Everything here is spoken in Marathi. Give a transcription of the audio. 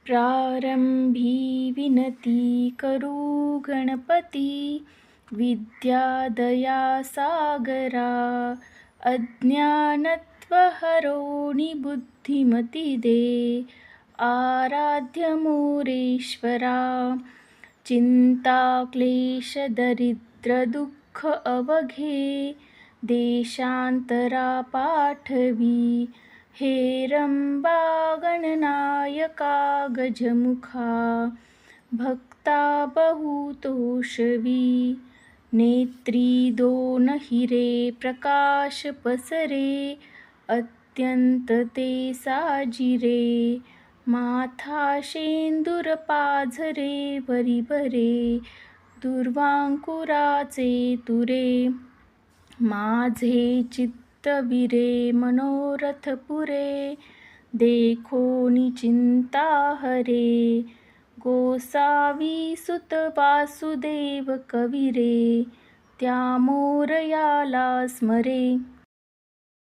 प्रारंभी विनती करू गणपती, विद्यादया सागरा. अज्ञानत्वहरोणि बुद्धिमती दे, आराध्य मोरेश्वरा. चिंता क्लेश दरिद्र दुःख अवघे, देशांतरा पाठवी. हेरंबा गणनायका गजमुखा, भक्ता बहुतोषवी. नेत्री दोन हिरे प्रकाश पसरे, अत्यंत ते साजिरे. माथा शेंदूर पाझरे वरी बरे, दुर्वांकुराचे तुरे. माझे चित्त विरे मनोरथ पुरे, देखोनी चिंता हरे. गोसावी सुत वासुदेव कविरे, त्या मोरयाला स्मरे.